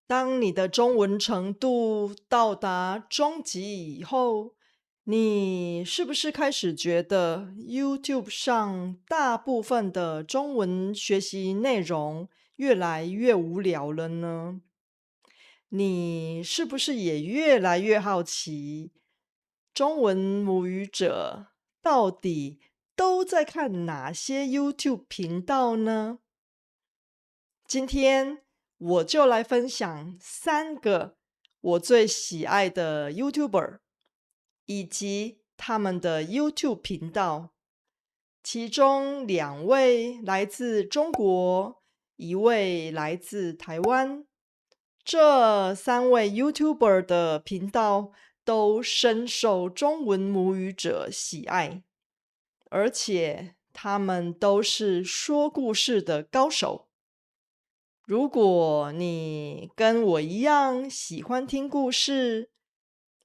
当你的中文程度到达中级以后，你是不是开始觉得 YouTube 上大部分的中文学习内容越来越无聊了呢？你是不是也越来越好奇，中文母语者到底都在看哪些 YouTube 频道呢？今天我就来分享3个我最喜爱的 YouTuber，以及他们的 YouTube 频道。其中2位来自中国，1位来自台湾。这3位 YouTuber 的频道都深受中文母语者喜爱，而且他们都是说故事的高手。如果你跟我一样喜欢听故事，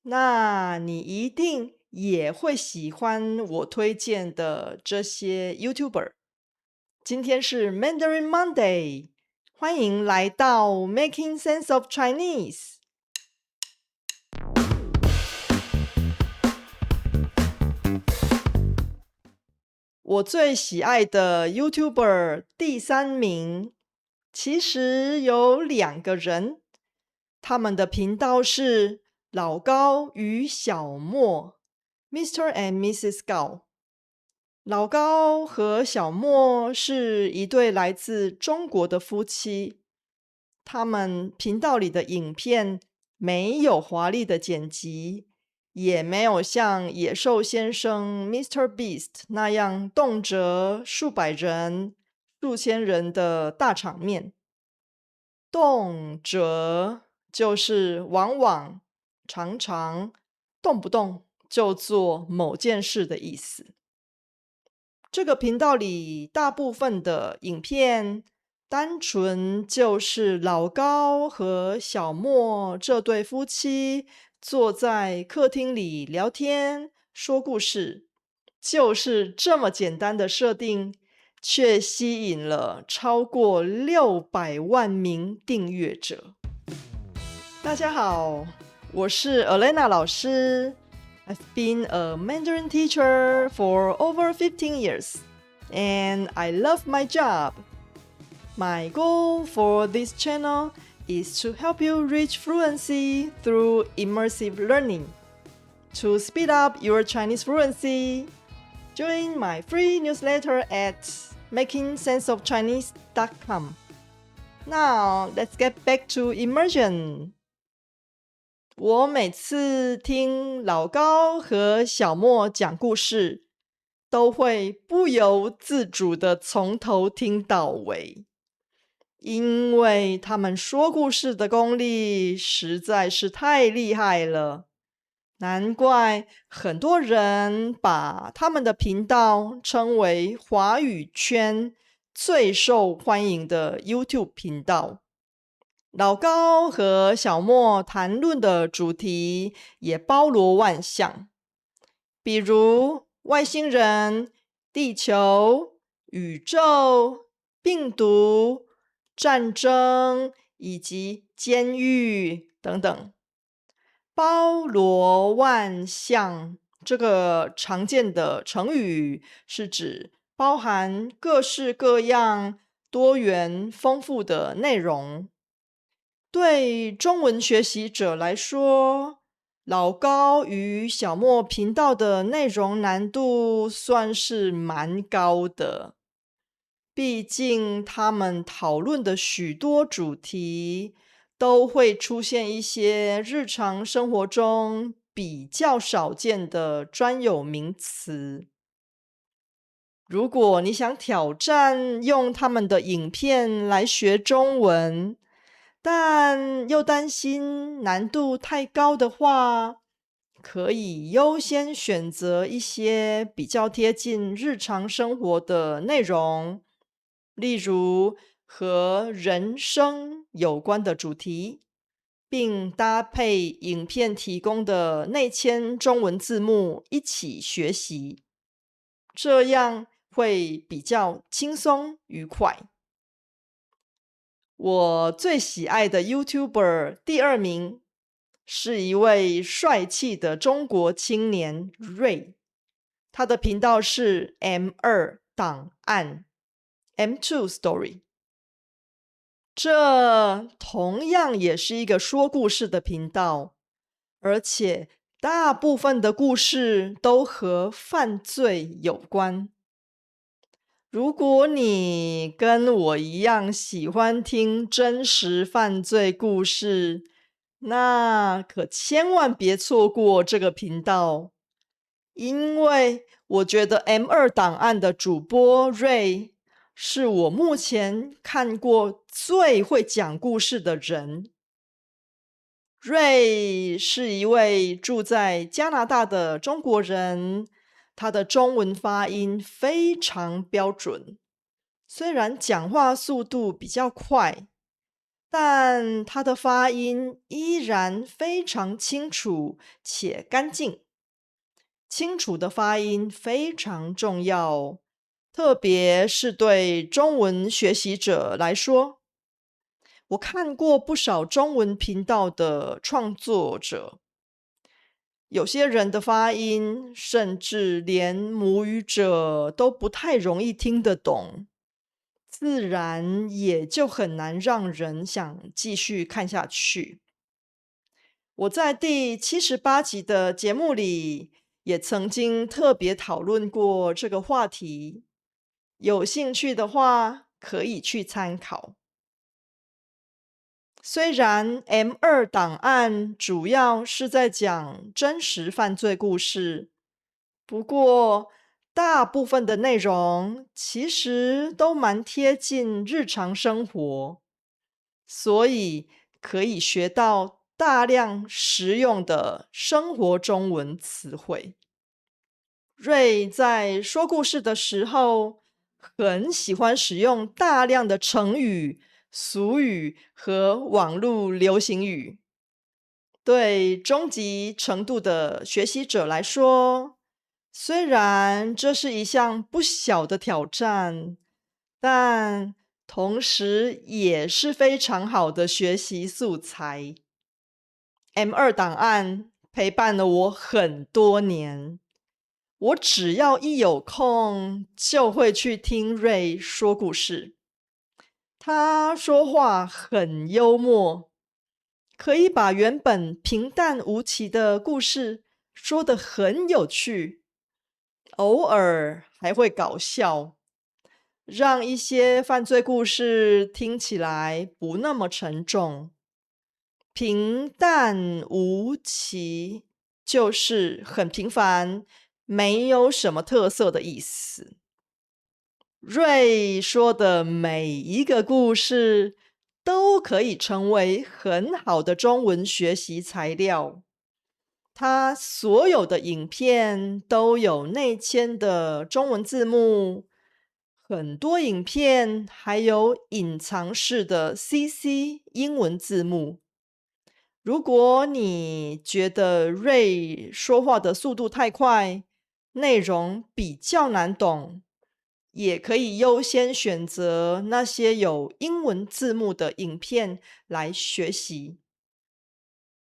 那你一定也会喜欢我推荐的这些 YouTuber。今天是 Mandarin Monday，欢迎来到 Making Sense of Chinese。我最喜爱的 YouTuber 第3名，其实有2个人，他们的频道是老高与小莫 （Mr. and Mrs. Gao）。老高和小莫是一对来自中国的夫妻，他们频道里的影片没有华丽的剪辑，也没有像野兽先生 Mr. Beast 那样动辄数百人、数千人的大场面。动辄就是往往、常常、动不动就做某件事的意思。这个频道里大部分的影片，单纯就是老高和小莫这对夫妻坐在客厅里聊天说故事，就是这么简单的设定，却吸引了超过600万名订阅者。大家好，我是 Elena 老师。I've been a Mandarin teacher for over 15 years, and I love my job. My goal for this channel is to help you reach fluency through immersive learning. To speed up your Chinese fluency, join my free newsletter at makingsenseofchinese.com. Now, let's get back to immersion. 我每次听老高和小莫讲故事，都会不由自主的从头听到尾，因为他们说故事的功力实在是太厉害了，难怪很多人把他们的频道称为华语圈最受欢迎的 YouTube 频道。老高和小莫谈论的主题也包罗万象，比如外星人、地球、宇宙、病毒、战争以及监狱等等。包罗万象这个常见的成语是指包含各式各样、多元丰富的内容。对中文学习者来说，老高与小莫频道的内容难度算是蛮高的，毕竟他们讨论的许多主题都会出现一些日常生活中比较少见的专有名词。如果你想挑战用他们的影片来学中文，但又担心难度太高的话，可以优先选择一些比较贴近日常生活的内容，例如和人生有关的主题，并搭配影片提供的内嵌中文字幕一起学习，这样会比较轻松愉快。我最喜爱的 YouTuber 第2名是一位帅气的中国青年瑞，他的频道是 M2 档案 M2 Story。这同样也是一个说故事的频道，而且大部分的故事都和犯罪有关。如果你跟我一样喜欢听真实犯罪故事，那可千万别错过这个频道，因为我觉得 M2 档案的主播 Ray 是我目前看过最会讲故事的人。Ray 是一位住在加拿大的中国人，他的中文发音非常标准，虽然讲话速度比较快，但他的发音依然非常清楚且干净。清楚的发音非常重要，特别是对中文学习者来说。我看过不少中文频道的创作者，有些人的发音甚至连母语者都不太容易听得懂，自然也就很难让人想继续看下去。我在第78集的节目里也曾经特别讨论过这个话题，有兴趣的话可以去参考。虽然 M2 档案主要是在讲真实犯罪故事，不过大部分的内容其实都蛮贴近日常生活，所以可以学到大量实用的生活中文词汇。瑞在说故事的时候，很喜欢使用大量的成语、俗语和网络流行语。对中级程度的学习者来说，虽然这是一项不小的挑战，但同时也是非常好的学习素材。M2 档案陪伴了我很多年，我只要一有空就会去听瑞说故事。他说话很幽默，可以把原本平淡无奇的故事说得很有趣，偶尔还会搞笑，让一些犯罪故事听起来不那么沉重。平淡无奇就是很平凡，没有什么特色的意思。瑞说的每一个故事都可以成为很好的中文学习材料。他所有的影片都有内嵌的中文字幕，很多影片还有隐藏式的 CC 英文字幕。如果你觉得瑞说话的速度太快，内容比较难懂，也可以优先选择那些有英文字幕的影片来学习。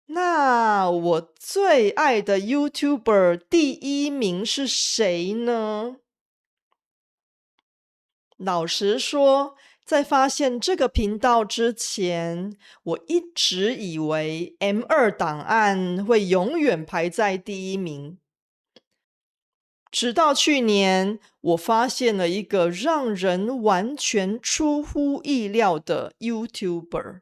那我最爱的 YouTuber 第1名是谁呢？老实说，在发现这个频道之前，我一直以为 M2 档案会永远排在第1名。直到去年，我发现了一个让人完全出乎意料的 YouTuber，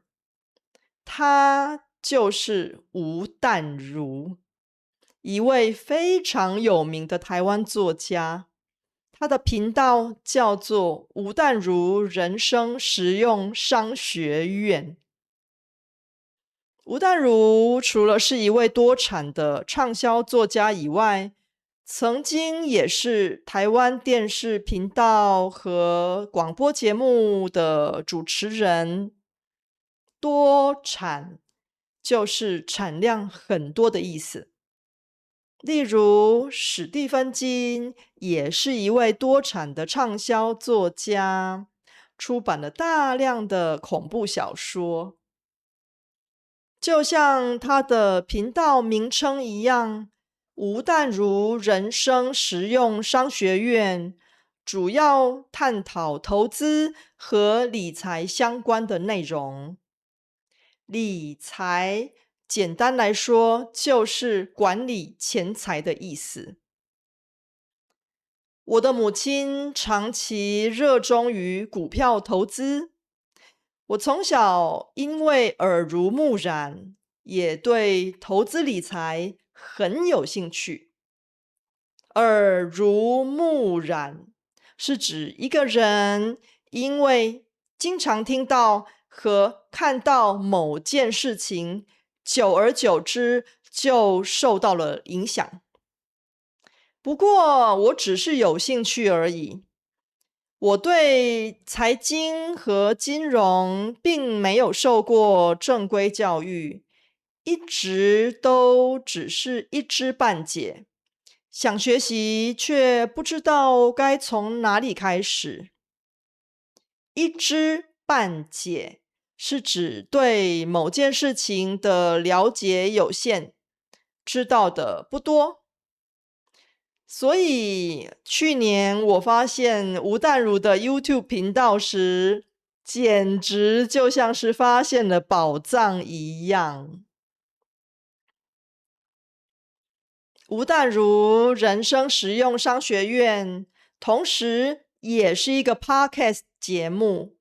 他就是吴淡如，一位非常有名的台湾作家。他的频道叫做吴淡如人生实用商学院。吴淡如除了是一位多产的畅销作家以外，曾经也是台湾电视频道和广播节目的主持人。多产就是产量很多的意思。例如，史蒂芬金也是一位多产的畅销作家，出版了大量的恐怖小说。就像他的频道名称一样，吴淡如人生实用商学院主要探讨投资和理财相关的内容。理财简单来说就是管理钱财的意思。我的母亲长期热衷于股票投资，我从小因为耳濡目染，也对投资理财很有兴趣。耳濡目染是指一个人因为经常听到和看到某件事情，久而久之就受到了影响。不过我只是有兴趣而已，我对财经和金融并没有受过正规教育，一直都只是一知半解，想学习却不知道该从哪里开始。一知半解是指对某件事情的了解有限，知道的不多。所以去年我发现吴淡如的 YouTube 频道时，简直就像是发现了宝藏一样。吴淡如人生实用商学院同时也是一个 Podcast 节目。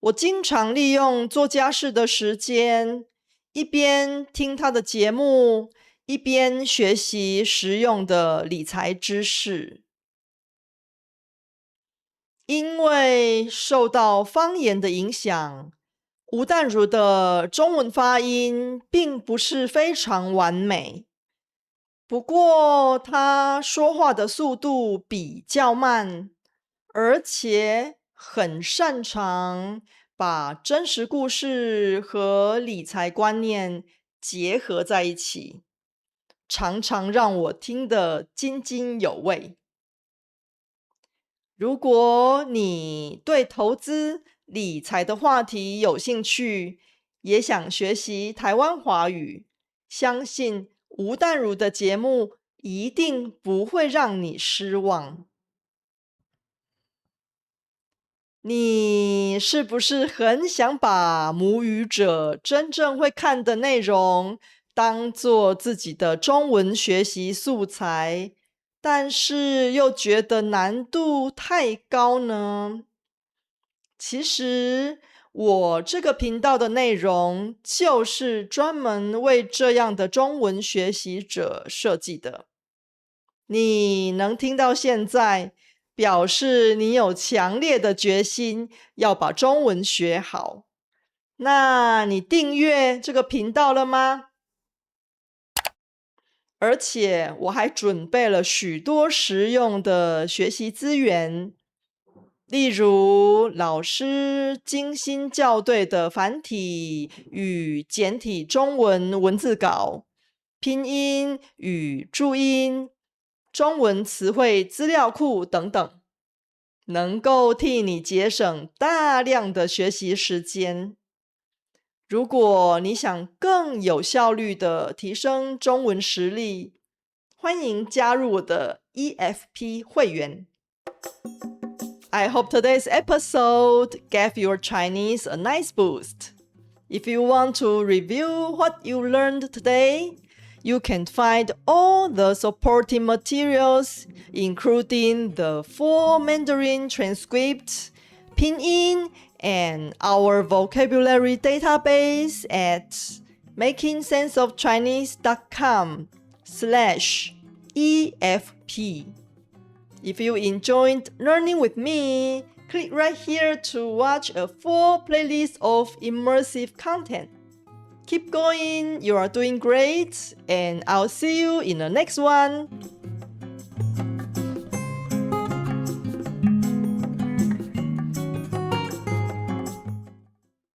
我经常利用做家事的时间，一边听他的节目，一边学习实用的理财知识。因为受到方言的影响，吴淡如的中文发音并不是非常完美。不过他说话的速度比较慢，而且很擅长把真实故事和理财观念结合在一起，常常让我听得津津有味。如果你对投资理财的话题有兴趣，也想学习台湾华语，相信吴淡如的节目一定不会让你失望。你是不是很想把母语者真正会看的内容当做自己的中文学习素材，但是又觉得难度太高呢？其实我这个频道的内容就是专门为这样的中文学习者设计的。你能听到现在，表示你有强烈的决心要把中文学好。那你订阅这个频道了吗？而且我还准备了许多实用的学习资源，例如老师精心校对的繁体与简体中文文字稿、拼音与注音、中文词汇资料库等等，能够替你节省大量的学习时间。如果你想更有效率地提升中文实力，欢迎加入我的 EFP 会员。I hope today's episode gave your Chinese a nice boost. If you want to review what you learned today, you can find all the supporting materials, including the full Mandarin transcript, pinyin, and our vocabulary database at makingsenseofchinese.com/EFP. If you enjoyed learning with me, click right here to watch a full playlist of immersive content. Keep going, you are doing great, and I'll see you in the next one.